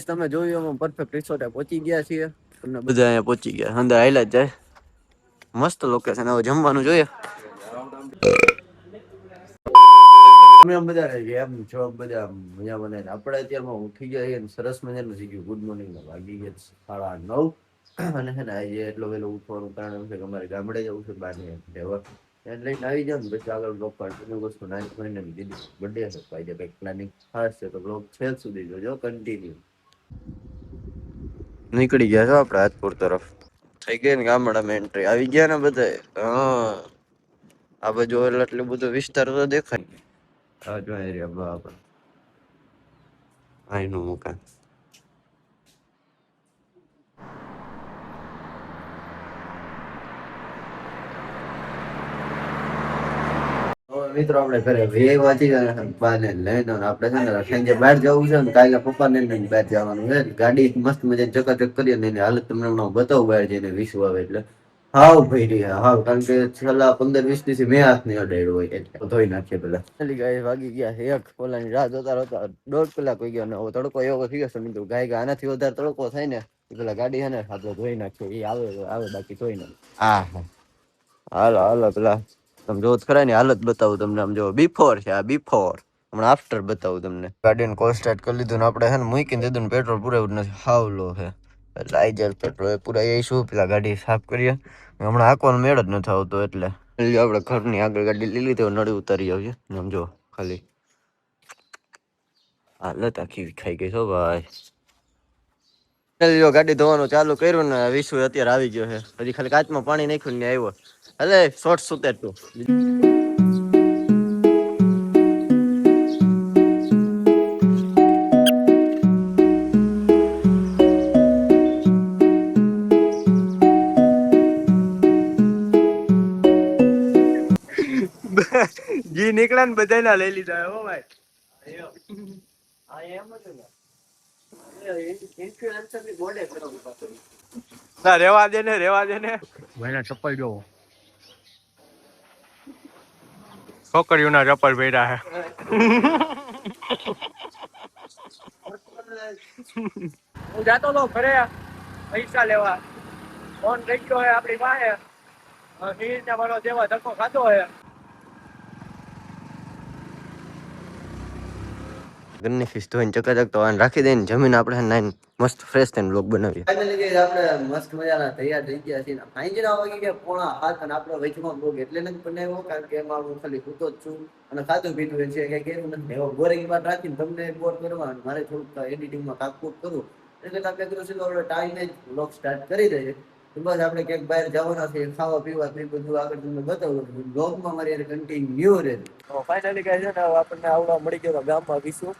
તમે જોયું perfect resort પહોંચી ગયા છીએ. તમને બધા અહીંયા પહોંચી ગયા. અંદર આયલા જાય મસ્ત લોકેશન. હવે જમવાનું જોઈએ. અમે બધા રહી ગયા એમ છો બધા મજા બનાવીને આપણે અત્યારમાં ઉઠી ગયા છીએ. સરસ મજાનું થઈ ગયું. ગુડ મોર્નિંગ વાગી ગયા 9:30 અને છે ને આજે એટલો વહેલો ઉઠવાનું કારણ એમ છે કે અમારે ગામડે જવું છે. બાને એટલે લઈને આવી જાવ ને પછી આગળ બ્લોગ કન્ટિન્યુ વસ્તુ 9th મહિનાની દીદી બર્થડે છે. આજે કંઈક પ્લાનિંગ ખાસ છે તો બ્લોગ છેલ્લે સુધી જોજો કન્ટિન્યુ. નીકળી ગયા છો આપણે રાજપુર તરફ. થઈ ગઈ ને ગામડામાં એન્ટ્રી. આવી ગયા ને બધા. હા આ બાજુ એટલું બધું વિસ્તાર તો દેખાય. આ જો એરિયા બરાબર અહીંનું મકાન. મિત્રો આપણે ઘરે વાંચી બાને લઈને આપણે છે ને સાંજે બહાર જવું છે ને કાલે પપ્પાને લઈને બહાર જવાનું છે. ગાડી મસ્ત મજા ચકાચક કરીએ ને એની હાલત તમને હમણાં બતાવું બહાર જઈને વિશ્વ આવે એટલે હાવ ભાઈ રહ્યા હાવ. કારણ કે છેલ્લા 15-20 દિવસથી મેં હાથ નહીં અડાડ્યો હોય એટલે ધોઈ નાખીએ પેલા. ગાય વાગી ગયા એક ઓલાની રાહ જોતા રોતા 1.5 કલાક થઈ ગયા ને હવે તડકો એવો થઈ ગયો મિત્રો. ગાય આનાથી વધારે તડકો થાય ને પેલા ગાડી છે ને આપણે ધોઈ નાખીએ. એ આવે બાકી ધોઈ નાખીએ. હા હાલો પેલા તમે જો ખરા ની હાલત બતાવું તમને. આમ જો બિફોર છે આ બિફોર. હમણાં આફ્ટર બતાવું તમને. ગાડીને કોલ સ્ટાર્ટ કરી લીધું ને આપણે છે ને મૂકીને દીધું ને પેટ્રોલ પુરાવું નથી. હાવ લો છે એટલે આઈ જાય પેટ્રોલ પૂરા. એ શું પેલા ગાડી સાફ કરીએ. હમણાં આંકવાનો મેળ જ નથી આવતો એટલે આપણે ઘરની આગળ ગાડી લઈ લીધી નળી ઉતારી આવીએ. આમ જો ખાલી હાલત આખી ખાઈ ગઈ છો ભાઈ. ગાડી ધોવાનું ચાલુ કર્યું ને વિશ્વ અત્યારે આવી ગયો છે. હજી ખાલી કાચમાં પાણી નાખ્યું ને આવ્યો. અલે શોર્ટ સુતેર તું જી નીકળ્યા ને બધા ના લઈ લીધા હો ભાઈ. ના રેવા દે ને ભાઈ ના ચપ્પલ જોવો. છોકરીઓના ચપ્પલ પહેર્યા હે. હું જાતો તો ઘરે પૈસા લેવા. ફોન લઈ ગયો હે આપણી પાસે. હીર મારો જેવા ધક્કો ખાતો હે. ઘરની ફીસ ધોઈને ચકાચક તો રાખી દઈને જમીન આપણે નાઈને મસ્ત ફ્રેશ થઈને બ્લોગ બનાવીએ. ફાઇનલી આપણે મસ્ત મજાના તૈયાર થઈ ગયા છીએ. સાંજના વાગી ગયા 6:30 અને આપણો વચમાં બ્લોગ એટલે નથી બનાવ્યો કારણ કે એમાં હું ખાલી સૂતો જ છું અને ખાધું પીધું છે કઈ કેવું નથી. એવો બોરિંગ વાત રાખીને તમને બોર કરવા મારે થોડુંક એડિટિંગમાં કાપકૂપ કરવું એટલે આપણે કીધું સીધો આપણે ટાઈમે જ બ્લોગ સ્ટાર્ટ કરી દઈએ. બસ આપણે ક્યાંક બહાર જવાના છે ખાવા પીવા એ બધું આગળ તમને બતાવું. બ્લોગમાં મારી કન્ટિન્યુ રહે. ફાઇનલી કહે છે ને આપણને આવડા મળી ગયો ગામમાં વિશું.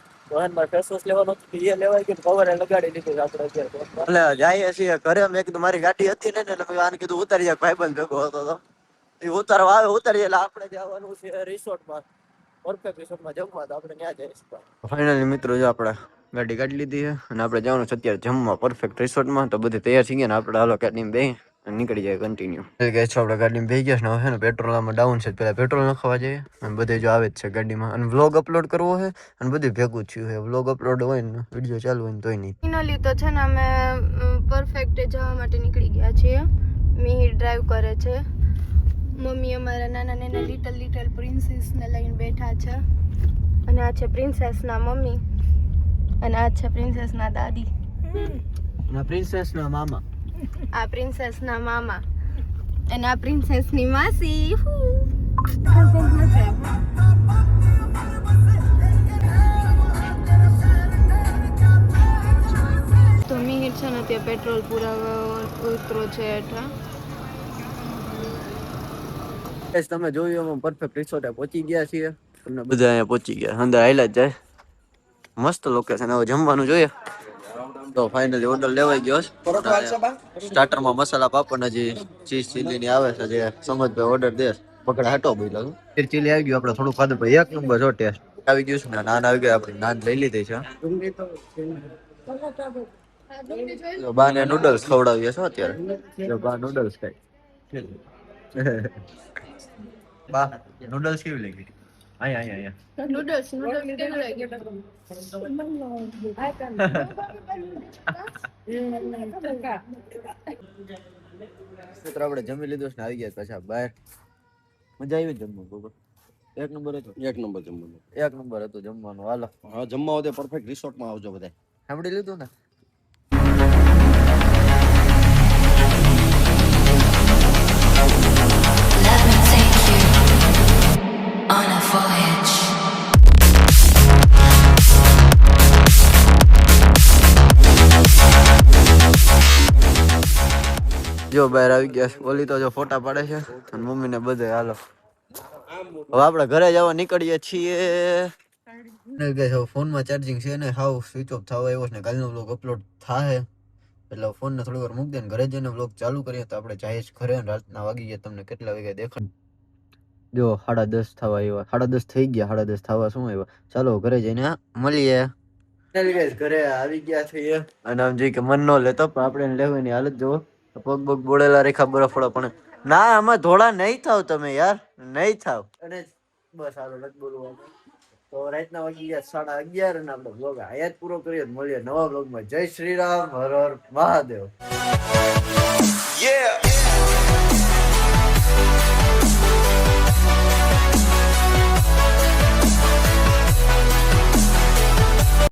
ફેસ વોશ લેવાનો લેવાય કે કવર લગાડી દીધું આપણે અત્યારે. એટલે જાય છીએ ઘરે મેં કીધું મારી ગાડી હતી ને એટલે આને કીધું ઉતારી જાય. ભાઈબંધ ભેગો હતો તો એ ઉતારવા આવે ઉતારીએ એટલે આપણે જવાનું છે રિસોર્ટમાં. પરફેક્ટ રિસોર્ટમાં જમવા તો આપણે ત્યાં જઈશું. ફાઇનલી મિત્રો જો આપણે ગાડી કાઢી લીધી છે અને આપણે જવાનું છે અત્યારે જમવા પરફેક્ટ રિસોર્ટમાં. તો બધી તૈયાર થઈ ગયા ને આપણે હાલો ગાડીમાં બેસી નીકળી જાય કન્ટિન્યુ. આપણે ગાડીમાં બેસી ગયા છે ને હવે ને પેટ્રોલ આમાં ડાઉન છે. પેલા પેટ્રોલ નખાવા જઈએ અને બધે જો આવે જ છે ગાડીમાં. અને વ્લોગ અપલોડ કરવો છે અને બધું ભેગું થયું છે. વ્લોગ અપલોડ હોય ને વિડીયો ચાલુ હોય ને તોય નહીં. ફાઇનલી તો છે ને અમે પરફેક્ટ જવા માટે નીકળી ગયા છીએ. મિહિર ડ્રાઈવ કરે છે. મમ્મી અમારા નાના લિટલ પ્રિન્સેસને લઈને બેઠા છે. અને આ છે પ્રિન્સેસના મમ્મી અને આ છે પ્રિન્સેસના દાદી. આ પ્રિન્સેસના મામા. આ પ્રિન્સેસના મામા અને આ પ્રિન્સેસની માસી. તો મિહિર છે ને ત્યાં પેટ્રોલ પુરાવા ઉતરો છે હેઠા. તમે જોયું પરફેક્ટ રિસોર્ટ પહોંચી ગયા છીએ. તમને બધા અહીંયા પહોંચી ગયા. અંદર આયલા જ જાય મસ્ત લોકેશન. હવે જમવાનું જોઈએ. તો ફાઇનલી ઓર્ડર લેવાઈ ગયો. સ્ટાર્ટરમાં મસાલા પાપડ જે ચીઝ ચીલી ની આવે છે જે સમજભાઈ ઓર્ડર દે પકડ હાટો બોલ્યો ચીલી આવી ગયું. આપણે થોડું ખાધું ભાઈ એક નંબર જો ટેસ્ટ આવી ગયું છે ને નાન આવી ગયા. આપણે નાન લઈ લીધી છે. બાને નૂડલ્સ ખવડાવીએ છો અત્યારે. બા નૂડલ્સ ખાય. બા નૂડલ્સ કેવી લાગી? અહીંયા નૂડલ્સ કેવું લાગ્યું? મિત્રો આપણે જમી લીધું છે ને આવી ગયા પાછા બહાર. મજા આવી જમવાનું બરોબર? એક નંબર હતું. એક નંબર જમવાનું. એક નંબર હતું જમવાનું. હાલો હા, જમવા હોય પરફેક્ટ રિસોર્ટમાં આવજો બધા. સાંભળી લીધું ને? Let me take you on a voyage. જો બહાર આવી ગયા છે. ઓલી તો જો ફોટા પાડે છે અને મમ્મી ને બધે. હાલો હવે આપણે ઘરે જવા નીકળીએ છીએ. ફોનમાં ચાર્જિંગ છે ને હાવ સ્વિચ ઓફ થવા આવ્યો છે ને કાલનો વ્લોગ અપલોડ થાય એટલે ફોન ને થોડી વાર મૂકી દે ને ઘરે જઈને વ્લોગ ચાલુ કરીએ. તો આપણે જઈએ ઘરે. રાતના વાગી ગયા તમને કેટલા વાગ્યા દેખાડ. જો 10:30 થવા આવ્યા. 10:30 થઈ ગયા. 10:30 થવા શું આવ્યા. ચાલો ઘરે જઈને મળીએ. ઘરે આવી ગયા છીએ અને આમ જોઈ કે મન નો લેતો પણ આપણે લેવાની હાલત જોવો. પગ પગ બોળેલા રેખા બરફ પણ ના આમાં ધોળા નહીં થાવ તમે યાર. નહીં થાવ. અને બસ હાલો નથી બોલવું. તો રાતના વાગી ગયા 11:30 અને આપણે વ્લોગ આયા જ પૂરો કરીએ. મળીએ નવા વ્લોગમાં. જય શ્રી રામ. હર હર મહાદેવ. Yeah.